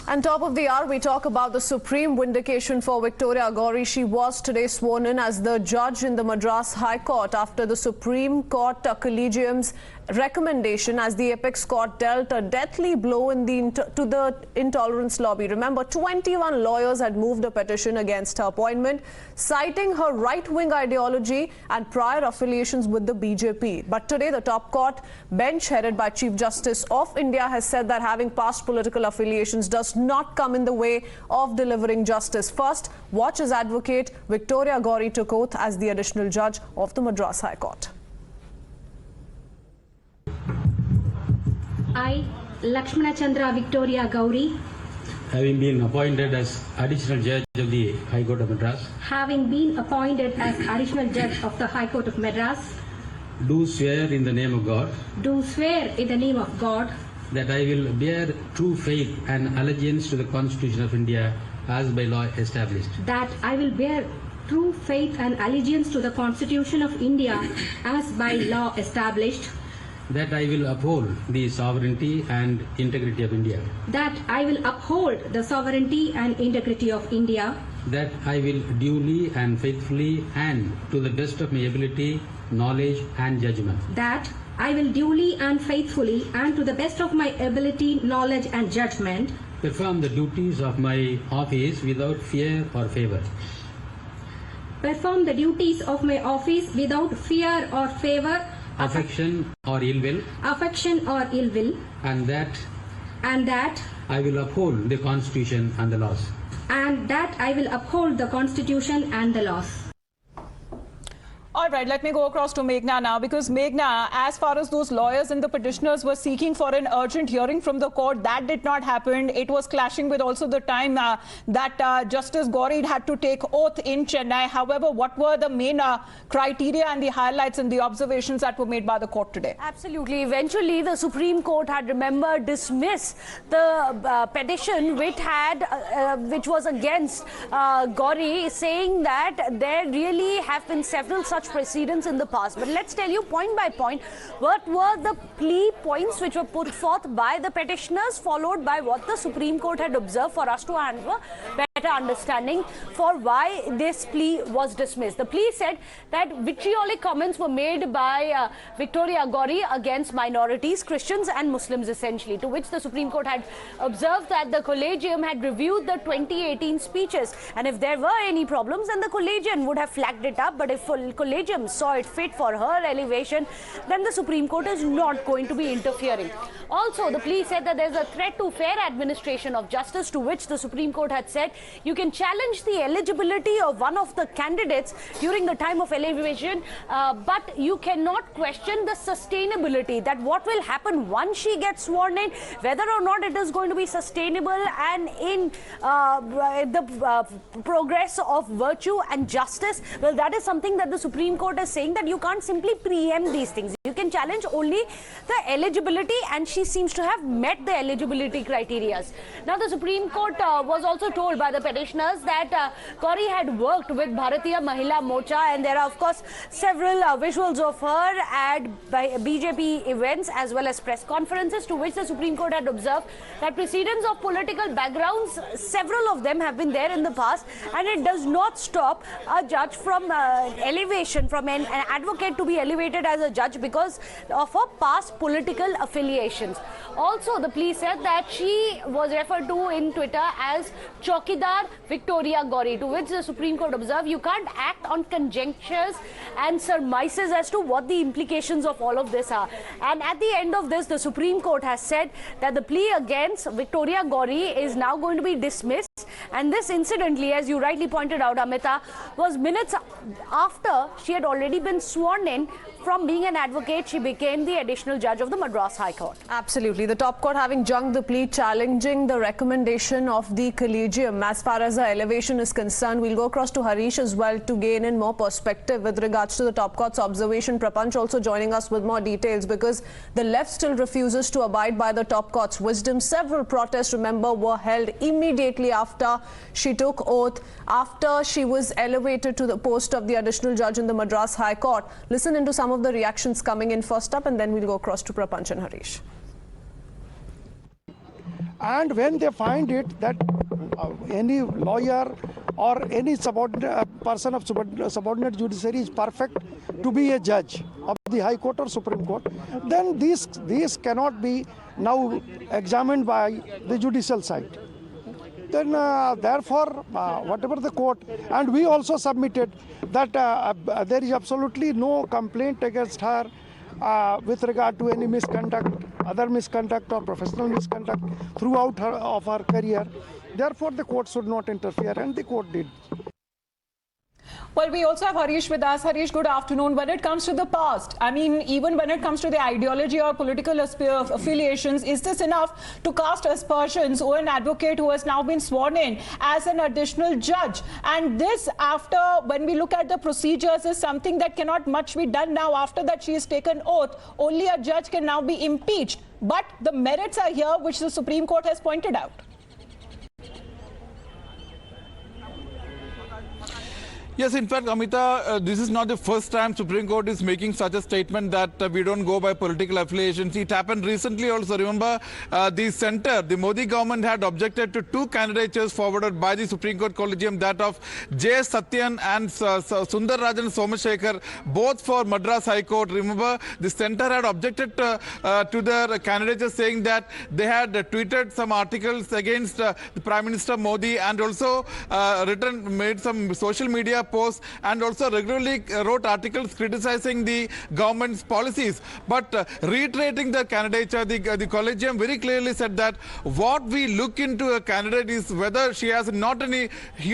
And top of the hour, we talk about the supreme vindication for Victoria Gowri. She was today sworn in as the judge in the Madras High Court after the Supreme Court Collegium's recommendation as the apex court dealt a deathly blow to the intolerance lobby. Remember, 21 lawyers had moved a petition against her appointment, citing her right-wing ideology and prior affiliations with the BJP. But today, the top court bench headed by Chief Justice of India has said that having past political affiliations does not come in the way of delivering justice. First, watch as advocate Victoria Gowri took oath as the additional judge of the Madras High Court. I, Lekshmana Chandra Victoria Gowri, having been appointed as additional judge of the High Court of Madras, having been appointed as additional judge of the High Court of Madras, do swear in the name of God do swear in the name of God that I will bear true faith and allegiance to the Constitution of India as by law established, that I will bear true faith and allegiance to the Constitution of India as by law established, that I will uphold the sovereignty and integrity of India, that I will uphold the sovereignty and integrity of India, that I will duly and faithfully and to the best of my ability, knowledge and judgment, that I will duly and faithfully and to the best of my ability, knowledge and judgment perform the duties of my office without fear or favor, perform the duties of my office without fear or favor, affection or ill will, and that I will uphold the Constitution and the laws. And that I will uphold the Constitution and the laws. All right, let me go across to Meghna now, because Meghna, as far as those lawyers and the petitioners were seeking for an urgent hearing from the court, that did not happen. It was clashing with also the time that Justice Gowri had to take oath in Chennai. However, what were the main criteria and the highlights and the observations that were made by the court today? Absolutely. Eventually, the Supreme Court had, remember, dismissed the petition which was against Gowri, saying that there really have been several such precedents in the past. But let's tell you point by point what were the plea points which were put forth by the petitioners, followed by what the Supreme Court had observed, for us to have a better understanding for why this plea was dismissed. The plea said that vitriolic comments were made by Victoria Gowri against minorities, Christians and Muslims essentially, to which the Supreme Court had observed that the Collegium had reviewed the 2018 speeches, and if there were any problems, then the Collegium would have flagged it up. But if Collegium saw it fit for her elevation, then the Supreme Court is not going to be interfering. Also, the plea said that there's a threat to fair administration of justice, to which the Supreme Court had said you can challenge the eligibility of one of the candidates during the time of elevation, but you cannot question the sustainability, that what will happen once she gets sworn in, whether or not it is going to be sustainable and in the progress of virtue and justice. Well, that is something that the Supreme Court is saying, that you can't simply preempt these things. You can challenge only the eligibility, and she seems to have met the eligibility criteria. Now, the Supreme Court was also told by the petitioners that Gowri had worked with Bharatiya Mahila Morcha, and there are, of course, several visuals of her at BJP events as well as press conferences, to which the Supreme Court had observed that precedents of political backgrounds, several of them have been there in the past, and it does not stop a judge from elevation, from an advocate to be elevated as a judge because of her past political affiliations. Also, the plea said that she was referred to in Twitter as Chokidar Victoria Gowri, to which the Supreme Court observed you can't act on conjectures and surmises as to what the implications of all of this are. And at the end of this, the Supreme Court has said that the plea against Victoria Gowri is now going to be dismissed. And this, incidentally, as you rightly pointed out, Amita, was minutes after she had already been sworn in. From being an advocate, she became the additional judge of the Madras High Court. Absolutely. The top court having junked the plea, challenging the recommendation of the Collegium as far as her elevation is concerned. We'll go across to Harish as well to gain in more perspective with regards to the top court's observation. Prapanch also joining us with more details, because the left still refuses to abide by the top court's wisdom. Several protests, remember, were held immediately after she took oath, after she was elevated to the post of the additional judge in the Madras High Court. Listen into some of the reactions coming in first up, and then we'll go across to Prapanch and Harish. And when they find it that any lawyer or any person of subordinate judiciary is perfect to be a judge of the High Court or Supreme Court, then these cannot be now examined by the judicial side. Then therefore, whatever the court, and we also submitted that there is absolutely no complaint against her with regard to any misconduct, other misconduct or professional misconduct throughout her career. Therefore, the court should not interfere, and the court did. Well, we also have Harish with us. Harish, good afternoon. When it comes to the past, I mean, even when it comes to the ideology or political affiliations, is this enough to cast aspersions over an advocate who has now been sworn in as an additional judge? And this, after, when we look at the procedures, is something that cannot much be done now. After that, she has taken oath. Only a judge can now be impeached. But the merits are here, which the Supreme Court has pointed out. Yes, in fact, Amita, this is not the first time Supreme Court is making such a statement that we don't go by political affiliations. It happened recently also. Remember, the Modi government had objected to two candidatures forwarded by the Supreme Court Collegium, that of J. Satyan and Sundar Rajan Somashekar, both for Madras High Court. Remember, the centre had objected to their candidatures, saying that they had tweeted some articles against the Prime Minister Modi, and also made some social media posts, and also regularly wrote articles criticizing the government's policies. But reiterating the candidature, the collegium very clearly said that what we look into a candidate is whether he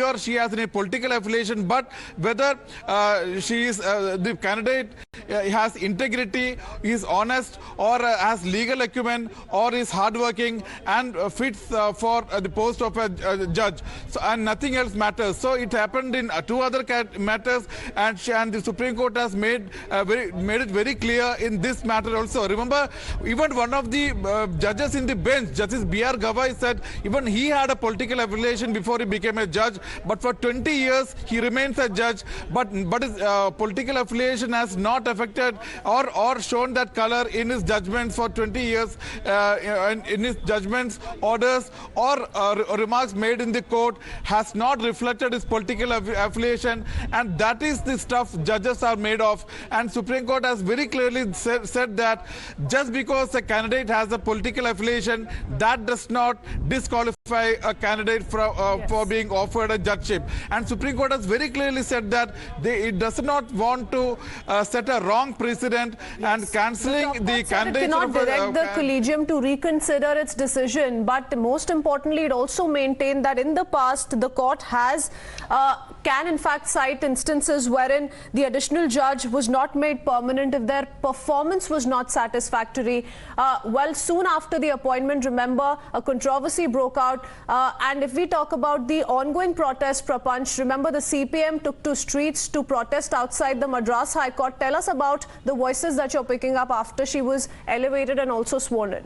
or she has any political affiliation, but whether the candidate has integrity, is honest, or has legal acumen, or is hardworking and fits for the post of a judge. So, and nothing else matters. So it happened in two other matters, and the Supreme Court has made it very clear in this matter also. Remember, even one of the judges in the bench, Justice B.R. Gawai, said even he had a political affiliation before he became a judge, but for 20 years he remains a judge, but his political affiliation has not affected or shown that color in his judgments for 20 years, in his judgments, orders, or remarks made in the court has not reflected his political affiliation, and that is the stuff judges are made of. And Supreme Court has very clearly said that just because a candidate has a political affiliation, that does not disqualify a candidate for being offered a judgeship. And Supreme Court has very clearly said that it does not want to set a wrong precedent, and cancelling the candidate. It cannot direct the collegium to reconsider its decision, but most importantly, it also maintained that in the past the court has can in fact cite instances wherein the additional judge was not made permanent if their performance was not satisfactory. Well, soon after the appointment, remember, a controversy broke out, and if we talk about the ongoing protest, Prapanch, remember the CPM took to streets to protest outside the Madras High Court. Tell us about the voices that you're picking up after she was elevated and also sworn in.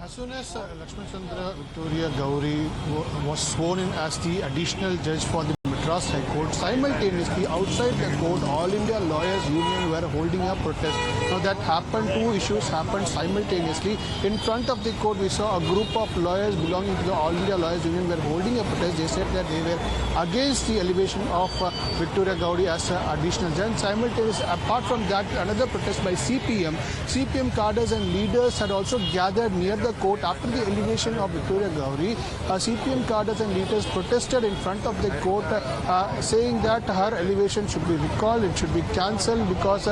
As soon as Lekshmana Chandra Victoria Gowri was sworn in as the additional judge for the Madras High Court, simultaneously outside the court, All India Lawyers Union were holding a protest. Now that happened, two issues happened simultaneously. In front of the court, we saw a group of lawyers belonging to the All India Lawyers Union were holding a protest. They said that they were against the elevation of Victoria Gowri as an additional judge. Simultaneously, apart from that, another protest by CPM cadres and leaders had also gathered near the court after the elevation of Victoria Gowri. CPM cadres and leaders protested in front of the court, saying that her elevation should be recalled, it should be cancelled, because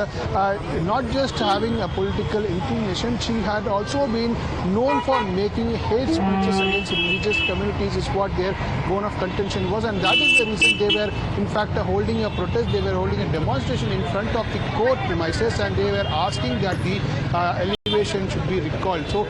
not just having a political inclination, she had also been known for making hate speeches against religious communities, is what their bone of contention was, and that is the reason they were in fact holding a protest. They were holding a demonstration in front of the court premises, and they were asking that the elevation should be recalled. So